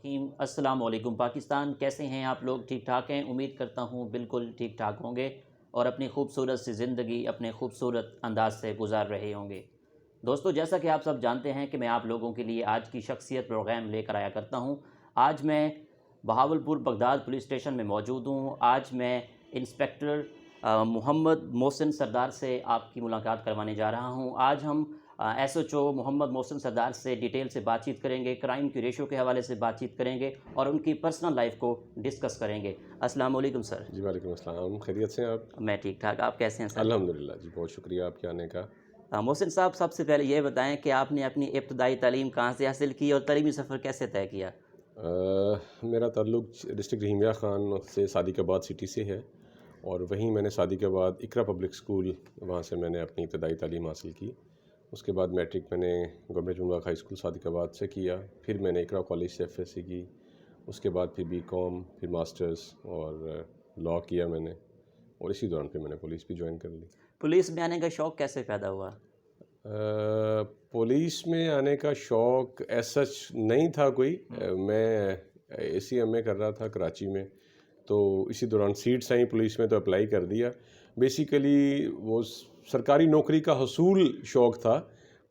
الرحیم السلام علیکم پاکستان، کیسے ہیں آپ لوگ؟ ٹھیک ٹھاک ہیں؟ امید کرتا ہوں بالکل ٹھیک ٹھاک ہوں گے اور اپنی خوبصورت سی زندگی اپنے خوبصورت انداز سے گزار رہے ہوں گے۔ دوستو، جیسا کہ آپ سب جانتے ہیں کہ میں آپ لوگوں کے لیے آج کی شخصیت پروگرام لے کر آیا کرتا ہوں۔ آج میں بہاولپور بغداد پولیس اسٹیشن میں موجود ہوں۔ آج میں انسپیکٹر محمد محسن سردار سے آپ کی ملاقات کروانے جا رہا ہوں۔ آج ہم S H O Muhammad Mohsin سردار سے ڈیٹیل سے بات چیت کریں گے، کرائم کی ریشو کے حوالے سے بات چیت کریں گے اور ان کی پرسنل لائف کو ڈسکس کریں گے۔ السلام علیکم سر۔ جی وعلیکم السلام، خیریت سے ہیں آپ؟ میں ٹھیک ٹھاک، آپ کیسے ہیں سر؟ الحمدللہ جی، بہت شکریہ آپ کے آنے کا۔ محسن صاحب، سب سے پہلے یہ بتائیں کہ آپ نے اپنی ابتدائی تعلیم کہاں سے حاصل کی اور تعلیمی سفر کیسے طے کیا؟ میرا تعلق ڈسٹرکٹ رحیمیہ خان سے صادق آباد سٹی سے ہے، اور وہیں میں نے صادق آباد اقرا پبلک اسکول، وہاں سے میں نے اپنی ابتدائی تعلیم حاصل کی۔ اس کے بعد میٹرک میں نے گورنمنٹ جنوب ہائی اسکول صادق آباد سے کیا، پھر میں نے اقرا کالج سے FSc کی، اس کے بعد پھر BCom، پھر ماسٹرز اور لاء کیا میں نے، اور اسی دوران پھر میں نے پولیس بھی جوائن کر لی۔ پولیس میں آنے کا شوق کیسے پیدا ہوا؟ پولیس میں آنے کا شوق ایسا نہیں تھا کوئی۔ میں ACMA کر رہا تھا کراچی میں، تو اسی دوران سیٹس آئیں پولیس میں تو اپلائی کر دیا۔ بیسیکلی وہ سرکاری نوکری کا حصول شوق تھا،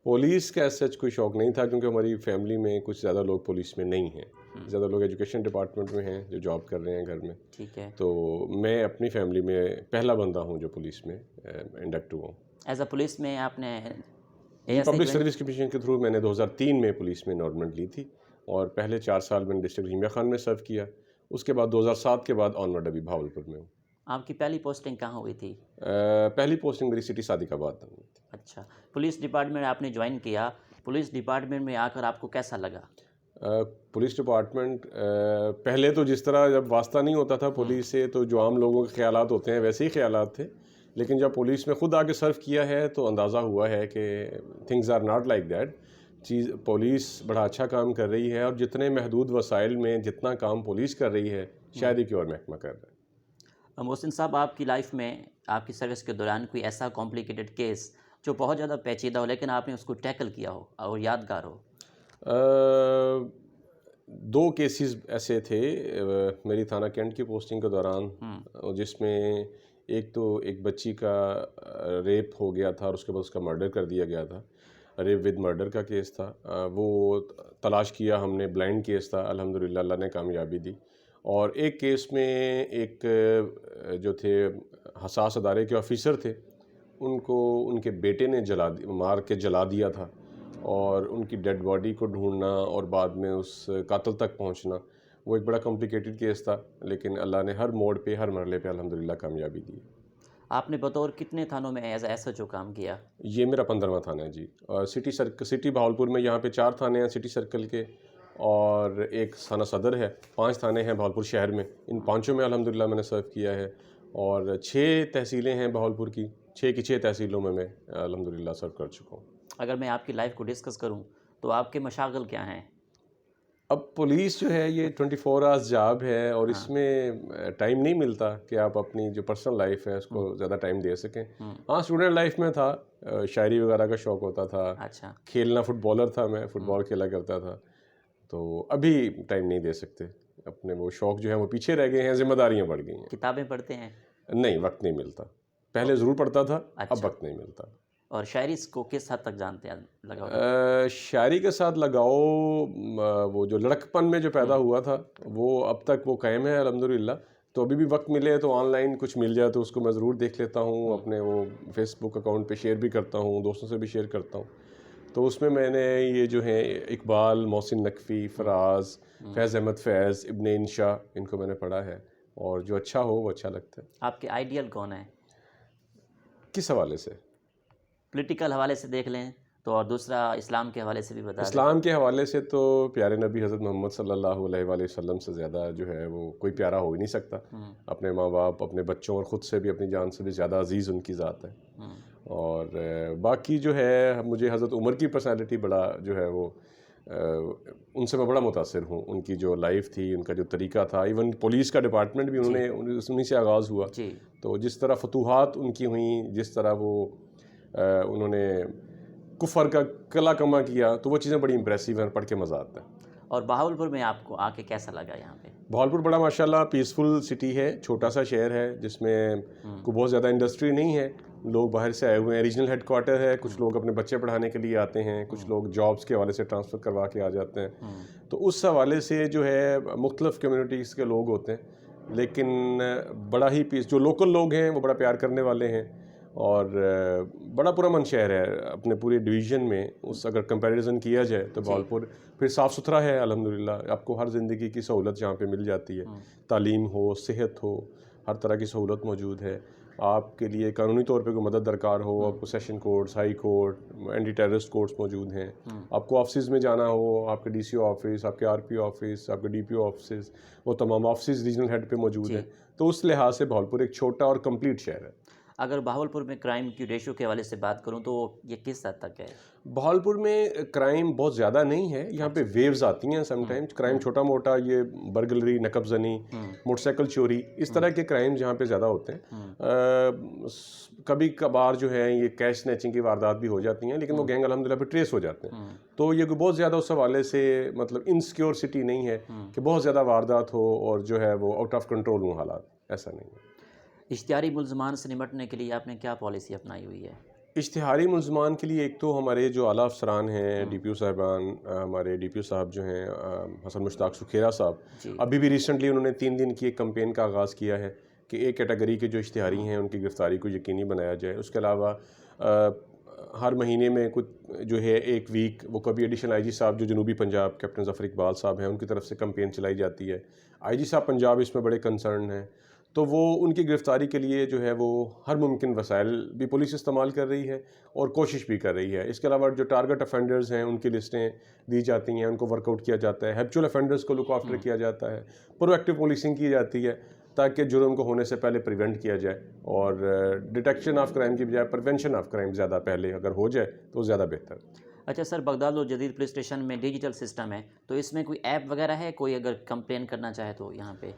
پولیس کا ایسا کوئی شوق نہیں تھا، کیونکہ ہماری فیملی میں کچھ زیادہ لوگ پولیس میں نہیں ہیں، زیادہ لوگ ایجوکیشن ڈپارٹمنٹ میں ہیں جو جاب کر رہے ہیں گھر میں۔ ٹھیک ہے۔ تو میں اپنی فیملی میں پہلا بندہ ہوں جو پولیس میں انڈکٹ ہوا ہوں۔ ایز اے پولیس میں آپ نے پبلک سروس کمیشن کے تھرو میں نے 2003 میں پولیس میں انارمنٹ لی تھی، اور پہلے 4 سال میں نے ڈسٹرکٹ رحیمیہ خان میں سرو کیا۔ اس کے بعد 2007 کے بعد آنورڈ ابھی بہاولپور میں ہوں۔ آپ کی پہلی پوسٹنگ کہاں ہوئی تھی؟ پہلی پوسٹنگ میری سٹی صادق آباد میں تھی۔ اچھا، پولیس ڈپارٹمنٹ آپ نے جوائن کیا، پولیس ڈپارٹمنٹ میں آ کر آپ کو کیسا لگا؟ پولیس ڈپارٹمنٹ پہلے تو جس طرح جب واسطہ نہیں ہوتا تھا پولیس سے، تو جو عام لوگوں کے خیالات ہوتے ہیں ویسے ہی خیالات تھے، لیکن جب پولیس میں خود آ کے سرو کیا ہے تو اندازہ ہوا ہے کہ things are not like that. Police بڑا اچھا کام کر رہی ہے، اور جتنے محدود وسائل میں جتنا کام پولیس کر رہی ہے شاید ہی کوئی اور محکمہ کر رہا ہے۔ محسن صاحب، آپ کی لائف میں آپ کی سروس کے دوران کوئی ایسا کمپلیکیٹڈ کیس جو بہت زیادہ پیچیدہ ہو لیکن آپ نے اس کو ٹیکل کیا ہو اور یادگار ہو؟ 2 کیسز ایسے تھے میری تھانہ کینٹ کی پوسٹنگ کے دوران، جس میں ایک تو ایک بچی کا ریپ ہو گیا تھا اور اس کے بعد اس کا مرڈر کر دیا گیا تھا، ریپ ود مرڈر کا کیس تھا۔ وہ تلاش کیا ہم نے، بلائنڈ کیس تھا، الحمدللہ اللہ نے کامیابی دی۔ اور ایک کیس میں ایک جو تھے حساس ادارے کے آفیسر تھے، ان کو ان کے بیٹے نے مار کے جلا دیا تھا، اور ان کی ڈیڈ باڈی کو ڈھونڈنا اور بعد میں اس قاتل تک پہنچنا، وہ ایک بڑا کمپلیکیٹڈ کیس تھا، لیکن اللہ نے ہر موڑ پہ ہر مرحلے پہ الحمدللہ کامیابی دی۔ آپ نے بطور کتنے تھانوں میں ایز ایس ایچ او کام کیا؟ یہ میرا 15واں تھانہ ہے جی، اور سٹی بہاولپور میں یہاں پہ 4 تھانے ہیں سٹی سرکل کے، اور ایک تھانہ صدر ہے، 5 تھانے ہیں بہاولپور شہر میں، ان 5 میں الحمدللہ میں نے سرو کیا ہے، اور 6 تحصیلیں ہیں بہاولپور کی، 6 کی 6 تحصیلوں میں الحمدللہ سرو کر چکا ہوں۔ اگر میں آپ کی لائف کو ڈسکس کروں تو آپ کے مشاغل کیا ہیں؟ اب پولیس جو ہے یہ 24 آورس جاب ہے، اور اس میں ٹائم نہیں ملتا کہ آپ اپنی جو پرسنل لائف ہے اس کو زیادہ ٹائم دے سکیں۔ ہاں، اسٹوڈنٹ لائف میں تھا، شاعری وغیرہ کا شوق ہوتا تھا، اچھا، کھیلنا، فٹ بالر تھا میں، فٹ بال کھیلا کرتا تھا، تو ابھی ٹائم نہیں دے سکتے، اپنے وہ شوق جو ہیں وہ پیچھے رہ گئے ہیں، ذمہ داریاں بڑھ گئی ہیں۔ کتابیں پڑھتے ہیں؟ نہیں، وقت نہیں ملتا، پہلے ضرور پڑھتا تھا، اب وقت نہیں ملتا۔ اور شاعری کو کس حد تک جانتے ہیں؟ شاعری کے ساتھ لگاؤ وہ جو لڑکپن میں جو پیدا ہوا تھا وہ اب تک وہ قائم ہے الحمدللہ، تو ابھی بھی وقت ملے تو آن لائن کچھ مل جائے تو اس کو میں ضرور دیکھ لیتا ہوں، اپنے وہ فیس بک اکاؤنٹ پہ شیئر بھی کرتا ہوں، دوستوں سے بھی شیئر کرتا ہوں۔ تو اس میں نے یہ جو ہیں اقبال، محسن نقوی، فراز، فیض احمد فیض، ابن انشا، ان کو میں نے پڑھا ہے، اور جو اچھا ہو وہ اچھا لگتا ہے۔ آپ کے آئیڈیل کون ہیں؟ کس حوالے سے؟ پولیٹیکل حوالے سے دیکھ لیں تو، اور دوسرا اسلام کے حوالے سے بھی بتا دیں۔ اسلام کے حوالے سے تو پیارے نبی حضرت محمد صلی اللہ علیہ وآلہ وسلم سے زیادہ جو ہے وہ کوئی پیارا ہو ہی نہیں سکتا۔ اپنے ماں باپ، اپنے بچوں اور خود سے بھی، اپنی جان سے بھی زیادہ عزیز ان کی ذات ہے۔ اور باقی جو ہے مجھے حضرت عمر کی پرسنالٹی بڑا جو ہے وہ، ان سے میں بڑا متاثر ہوں، ان کی جو لائف تھی، ان کا جو طریقہ تھا، ایون پولیس کا ڈپارٹمنٹ بھی انہیں سے آغاز ہوا، تو جس طرح فتوحات ان کی ہوئیں، جس طرح وہ انہوں نے کفر کا قلعہ کما کیا، تو وہ چیزیں بڑی امپریسیو ہیں، پڑھ کے مزہ آتا ہے۔ اور بہاولپور میں آپ کو آ کے کیسا لگا یہاں پہ؟ بہاولپور بڑا ماشاءاللہ پیسفل سٹی ہے، چھوٹا سا شہر ہے جس میں کوئی بہت زیادہ انڈسٹری نہیں ہے، لوگ باہر سے آئے ہوئے ہیں، ریجنل ہیڈ کوارٹر ہے، کچھ لوگ اپنے بچے پڑھانے کے لیے آتے ہیں، کچھ لوگ جابس کے حوالے سے ٹرانسفر کروا کے آ جاتے ہیں، تو اس حوالے سے جو ہے مختلف کمیونٹیز کے لوگ ہوتے ہیں، لیکن بڑا ہی جو لوکل لوگ ہیں وہ بڑا پیار کرنے والے ہیں، اور بڑا پرامن شہر ہے اپنے پورے ڈویژن میں، اس اگر کمپیریزن کیا جائے تو بہاولپور پھر صاف ستھرا ہے الحمدللہ، آپ کو ہر زندگی کی سہولت یہاں پہ مل جاتی ہے، تعلیم ہو، صحت ہو، ہر طرح کی سہولت موجود ہے، آپ کے لیے قانونی طور پہ کوئی مدد درکار ہو، آپ کو session courts, high court, anti terrorist courts موجود ہیں، آپ کو آفسز میں جانا ہو، آپ کے ڈی سی او آفس، آپ کے آر پی او آفس، آپ کے ڈی پی او آفسز، وہ تمام آفسز ریجنل ہیڈ پہ موجود ہیں، تو اس لحاظ سے بہاولپور ایک چھوٹا اور کمپلیٹ شہر ہے۔ اگر بہاولپور میں کرائم کی ریشو کے حوالے سے بات کروں تو یہ کس حد تک ہے؟ بہاولپور میں کرائم بہت زیادہ نہیں ہے، یہاں پہ ویوز آتی ہیں سم ٹائمز، کرائم چھوٹا موٹا، یہ برگلری، نقب زنی، موٹر سائیکل چوری، اس طرح کے کرائمز یہاں پہ زیادہ ہوتے ہیں، کبھی کبھار جو ہے یہ کیش سنیچنگ کی واردات بھی ہو جاتی ہیں، لیکن وہ گینگ الحمدللہ پہ ٹریس ہو جاتے ہیں، تو یہ بہت زیادہ اس حوالے سے مطلب انسیکیور سٹی نہیں ہے کہ بہت زیادہ واردات ہو اور جو ہے وہ آؤٹ آف کنٹرول ہوں حالات، ایسا نہیں ہے۔ اشتہاری ملزمان سے نمٹنے کے لیے آپ نے کیا پالیسی اپنائی ہوئی ہے؟ اشتہاری ملزمان کے لیے ایک تو ہمارے جو اعلیٰ افسران ہیں، ڈی پی او صاحبان، ہمارے ڈی پی او صاحب جو ہیں حسن مشتاق سکھیرا صاحب، ابھی بھی ریسنٹلی انہوں نے 3 دن کی ایک کمپین کا آغاز کیا ہے کہ ایک کیٹیگری کے جو اشتہاری ہیں ان کی گرفتاری کو یقینی بنایا جائے، اس کے علاوہ ہر مہینے میں کچھ جو ہے ایک ویک وہ کبھی ایڈیشنل آئی جی صاحب جو جنوبی پنجاب کیپٹن ظفر اقبال صاحب ہیں ان کی طرف سے کمپین چلائی جاتی ہے، آئی جی صاحب پنجاب اس میں بڑے کنسرن ہیں، تو وہ ان کی گرفتاری کے لیے جو ہے وہ ہر ممکن وسائل بھی پولیس استعمال کر رہی ہے اور کوشش بھی کر رہی ہے، اس کے علاوہ جو ٹارگٹ افینڈرز ہیں ان کی لسٹیں دی جاتی ہیں، ان کو ورک آؤٹ کیا جاتا ہے، ہیبچول افینڈرز کو لک آفٹر کیا جاتا ہے، پرو ایکٹیو پولیسنگ کی جاتی ہے تاکہ جرم کو ہونے سے پہلے پریونٹ کیا جائے، اور ڈیٹیکشن آف کرائم کی بجائے پریونشن آف کرائم زیادہ پہلے اگر ہو جائے تو زیادہ بہتر۔ اچھا سر، بغداد و جدید پولیس اسٹیشن میں ڈیجیٹل سسٹم ہے، تو اس میں کوئی ایپ وغیرہ ہے، کوئی اگر کمپلین کرنا چاہے تو یہاں پہ؟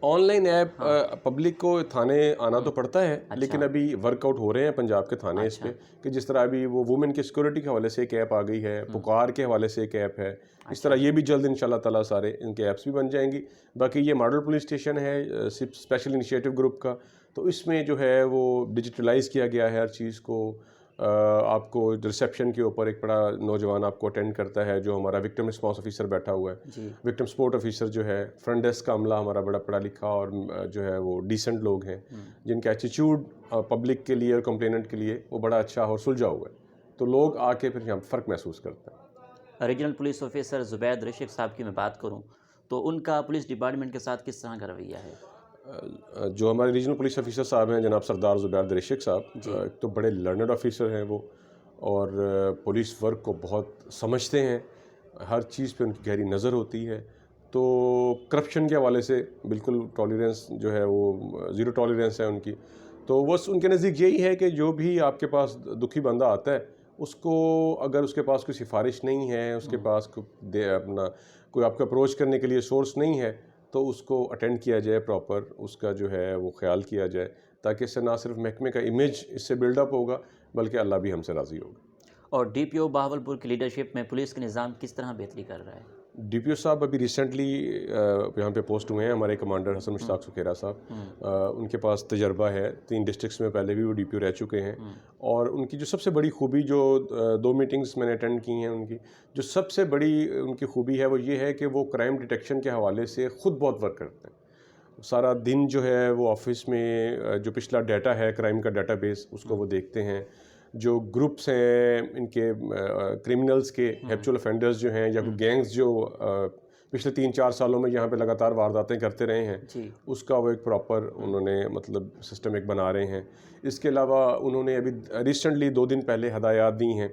آن لائن ایپ پبلک کو تھانے آنا تو پڑتا ہے، لیکن ابھی ورک آؤٹ ہو رہے ہیں پنجاب کے تھانے اس پہ، کہ جس طرح ابھی وہ وومن کی سیکورٹی کے حوالے سے ایک ایپ آ گئی ہے، پکار کے حوالے سے ایک ایپ ہے، اس طرح یہ بھی جلد انشاءاللہ تعالیٰ سارے ان کے ایپس بھی بن جائیں گی۔ باقی یہ ماڈل پولیس اسٹیشن ہے اسپیشل انیشیٹو گروپ کا، تو اس میں جو ہے وہ ڈیجیٹلائز کیا گیا ہے ہر چیز کو، آپ کو ریسیپشن کے اوپر ایک بڑا نوجوان آپ کو اٹینڈ کرتا ہے جو ہمارا وکٹم رسپانس آفیسر بیٹھا ہوا ہے، وکٹم سپورٹ آفیسر جو ہے، فرنٹ ڈیسک کا عملہ ہمارا بڑا پڑھا لکھا اور جو ہے وہ ڈیسنٹ لوگ ہیں جن کا ایٹیچیوڈ پبلک کے لیے اور کمپلیننٹ کے لیے وہ بڑا اچھا اور سلجھا ہوا ہے، تو لوگ آ کے پھر یہاں فرق محسوس کرتے ہیں۔ ریجنل پولیس آفیسر زبید رشید صاحب کی میں بات کروں تو ان کا پولیس ڈپارٹمنٹ کے ساتھ کس طرح کا رویہ ہے؟ جو ہمارے ریجنل پولیس آفیسر صاحب ہیں جناب سردار زبید رشید صاحب، ایک تو بڑے لرنڈ آفیسر ہیں وہ، اور پولیس ورک کو بہت سمجھتے ہیں، ہر چیز پہ ان کی گہری نظر ہوتی ہے، تو کرپشن کے حوالے سے بالکل ٹالرنس جو ہے وہ زیرو ٹالرنس ہے ان کی، تو بس ان کے نزدیک یہی ہے کہ جو بھی آپ کے پاس دکھی بندہ آتا ہے اس کو اگر اس کے پاس کوئی سفارش نہیں ہے، اس کے پاس اپنا کوئی آپ کو اپروچ کرنے کے لیے سورس نہیں ہے، تو اس کو اٹینڈ کیا جائے پراپر، اس کا جو ہے وہ خیال کیا جائے، تاکہ اس سے نہ صرف محکمے کا امیج اس سے بلڈ اپ ہوگا بلکہ اللہ بھی ہم سے راضی ہوگا۔ اور ڈی پی او بہاولپور کی لیڈرشپ میں پولیس کا نظام کس طرح بہتری کر رہا ہے؟ ڈی پی او صاحب ابھی ریسنٹلی یہاں پہ پوسٹ ہوئے ہیں، ہمارے کمانڈر حسن مشتاق سکھیرا صاحب، ان کے پاس تجربہ ہے، 3 ڈسٹرکٹس میں پہلے بھی وہ ڈی پی او رہ چکے ہیں، اور ان کی جو سب سے بڑی خوبی، جو 2 میٹنگز میں نے اٹینڈ کی ہیں ان کی، جو سب سے بڑی ان کی خوبی ہے وہ یہ ہے کہ وہ کرائم ڈیٹیکشن کے حوالے سے خود بہت ورک کرتے ہیں، سارا دن جو ہے وہ آفس میں جو پچھلا ڈیٹا ہے کرائم کا ڈیٹا بیس اس کو وہ دیکھتے ہیں، جو گروپس ہیں ان کے کرمنلز کے ہیبچول افینڈرز جو ہیں یا کوئی گینگز جو پچھلے 3-4 سالوں میں یہاں پہ لگاتار وارداتیں کرتے رہے ہیں، اس کا وہ ایک پراپر انہوں نے مطلب سسٹم ایک بنا رہے ہیں۔ اس کے علاوہ انہوں نے ابھی ریسنٹلی 2 دن پہلے ہدایات دی ہیں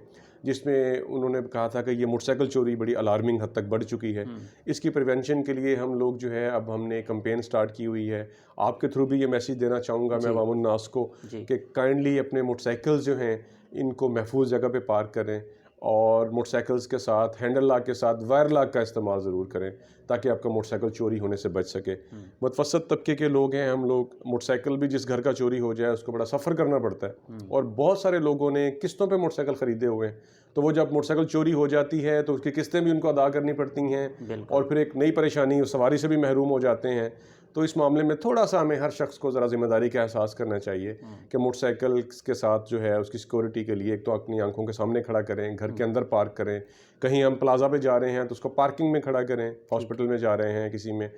جس میں انہوں نے کہا تھا کہ یہ موٹر سائیکل چوری بڑی الارمنگ حد تک بڑھ چکی ہے، اس کی پریونشن کے لیے ہم لوگ جو ہے اب ہم نے کمپین سٹارٹ کی ہوئی ہے، آپ کے تھرو بھی یہ میسیج دینا چاہوں گا میں عوام الناس کو کہ کائنڈلی اپنے موٹر سائیکلز جو ہیں ان کو محفوظ جگہ پہ پارک کریں، اور موٹر سائیکلز کے ساتھ ہینڈل لاک کے ساتھ وائر لاک کا استعمال ضرور کریں تاکہ آپ کا موٹر سائیکل چوری ہونے سے بچ سکے. متوسط طبقے کے لوگ ہیں ہم لوگ, موٹر سائیکل بھی جس گھر کا چوری ہو جائے اس کو بڑا سفر کرنا پڑتا ہے, اور بہت سارے لوگوں نے قسطوں پہ موٹر سائیکل خریدے ہوئے ہیں, تو وہ جب موٹر سائیکل چوری ہو جاتی ہے تو اس کی قسطیں بھی ان کو ادا کرنی پڑتی ہیں, اور پھر ایک نئی پریشانی, سواری سے بھی محروم ہو جاتے ہیں. تو اس معاملے میں تھوڑا سا ہمیں ہر شخص کو ذرا ذمہ داری کا احساس کرنا چاہیے کہ موٹر سائیکل کے ساتھ جو ہے اس کی سیکورٹی کے لیے ایک تو اپنی آنکھوں کے سامنے کھڑا کریں, گھر کے اندر پارک کریں, کہیں ہم پلازا پہ جا رہے ہیں تو اس کو پارکنگ میں کھڑا کریں, ہاسپٹل میں جا رہے ہیں کسی میں,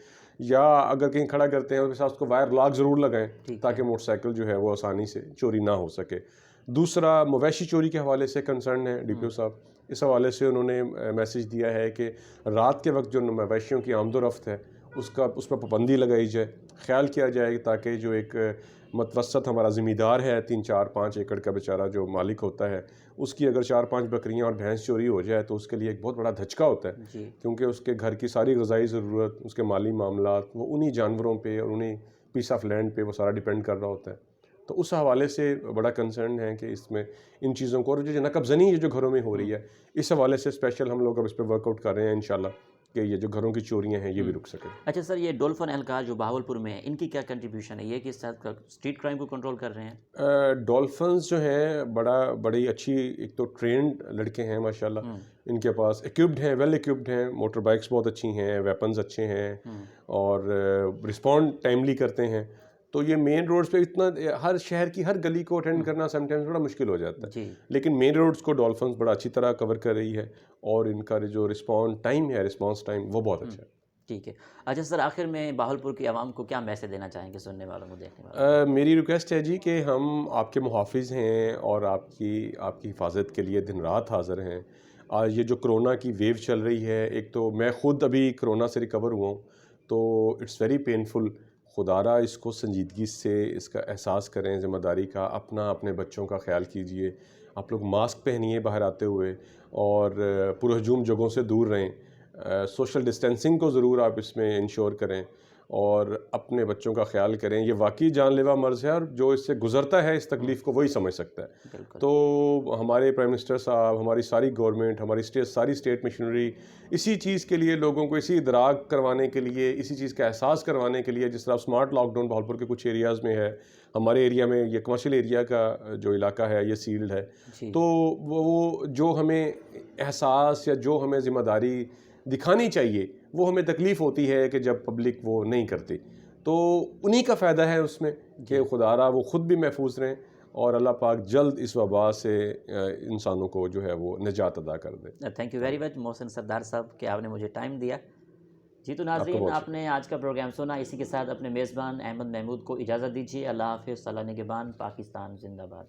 یا اگر کہیں کھڑا کرتے ہیں اس کو وائر لاک ضرور لگائیں تاکہ موٹر سائیکل جو ہے وہ آسانی سے چوری نہ ہو سکے. دوسرا مویشی چوری کے حوالے سے کنسرن ہے ڈی پی او صاحب, اس حوالے سے انہوں نے میسج دیا ہے کہ رات کے وقت جو مویشیوں کی آمد و رفت ہے اس پر پابندی لگائی جائے, خیال کیا جائے تاکہ جو ایک متوسط ہمارا زمیندار ہے 3-4-5 ایکڑ کا بیچارہ جو مالک ہوتا ہے, اس کی اگر 4-5 بکریاں اور بھینس چوری ہو جائے تو اس کے لیے ایک بہت بڑا دھچکا ہوتا ہے, کیونکہ اس کے گھر کی ساری غذائی ضرورت, اس کے مالی معاملات وہ انہی جانوروں پہ اور انہی پیس آف لینڈ پہ وہ سارا ڈیپینڈ کر رہا ہوتا ہے. تو اس حوالے سے بڑا کنسرن ہے کہ اس میں ان چیزوں کو, اور جو نقب زنی جو گھروں میں ہو رہی ہے اس حوالے سے اسپیشل ہم لوگ اب اس پہ ورک آؤٹ کر رہے ہیں انشاءاللہ کہ یہ جو گھروں کی چوریاں ہیں یہ بھی رک سکیں. اچھا سر, یہ ڈولفن اہلکار جو بہاولپور میں ہیں ان کی کیا کنٹریبیوشن ہے, یہ کس طرح اسٹریٹ کرائم کو کنٹرول کر رہے ہیں؟ ڈولفنز جو ہیں بڑی اچھی, ایک تو ٹرینڈ لڑکے ہیں ماشاءاللہ, ان کے پاس ایکوپڈ ہیں, ویل ایکوپڈ ہیں, موٹر بائکس بہت اچھی ہیں, ویپنز اچھے ہیں, اور رسپونڈ ٹائملی کرتے ہیں. تو یہ مین روڈز پہ اتنا ہر شہر کی ہر گلی کو اٹینڈ کرنا سم ٹائمز بڑا مشکل ہو جاتا ہے, لیکن مین روڈز کو ڈولفنز بڑا اچھی طرح کور کر رہی ہے, اور ان کا جو رسپانس ٹائم وہ بہت اچھا ہے. ٹھیک ہے. اچھا سر, آخر میں بہاولپور کی عوام کو کیا میسج دینا چاہیں گے, سننے والوں کو, دیکھنے والوں میری ریکویسٹ ہے جی کہ ہم آپ کے محافظ ہیں اور آپ کی حفاظت کے لیے دن رات حاضر ہیں. آج یہ جو کرونا کی ویو چل رہی ہے, ایک تو میں خود ابھی کرونا سے ریکور ہوا ہوں, تو اٹس ویری پینفل. خدا را اس کو سنجیدگی سے اس کا احساس کریں, ذمہ داری کا, اپنے بچوں کا خیال کیجئے. آپ لوگ ماسک پہنیے باہر آتے ہوئے, اور پرہجوم جگہوں سے دور رہیں. سوشل ڈسٹینسنگ کو ضرور آپ اس میں انشور کریں, اور اپنے بچوں کا خیال کریں. یہ واقعی جان لیوا مرض ہے, اور جو اس سے گزرتا ہے اس تکلیف کو وہی سمجھ سکتا ہے. تو ہمارے پرائم منسٹر صاحب, ہماری ساری گورنمنٹ, ہماری ساری اسٹیٹ مشنری اسی چیز کے لیے, لوگوں کو اسی ادراک کروانے کے لیے, اسی چیز کا احساس کروانے کے لیے, جس طرح اسمارٹ لاک ڈاؤن بہاولپور کے کچھ ایریاز میں ہے, ہمارے ایریا میں یہ کمرشل ایریا کا جو علاقہ ہے یہ سیلڈ ہے. تو وہ جو ہمیں احساس یا جو ہمیں ذمہ داری دکھانی چاہیے وہ ہمیں تکلیف ہوتی ہے کہ جب پبلک وہ نہیں کرتی. تو انہی کا فائدہ ہے اس میں کہ خدا را وہ خود بھی محفوظ رہیں, اور اللہ پاک جلد اس وبا سے انسانوں کو جو ہے وہ نجات عطا کر دے. تھینک یو ویری مچ محسن سردار صاحب کہ آپ نے مجھے ٹائم دیا. جی تو ناظرین, آپ نے آج کا پروگرام سنا. اسی کے ساتھ اپنے میزبان احمد محمود کو اجازت دیجیے. اللہ حافظ. صلاح نگہبان. پاکستان زندہ باد.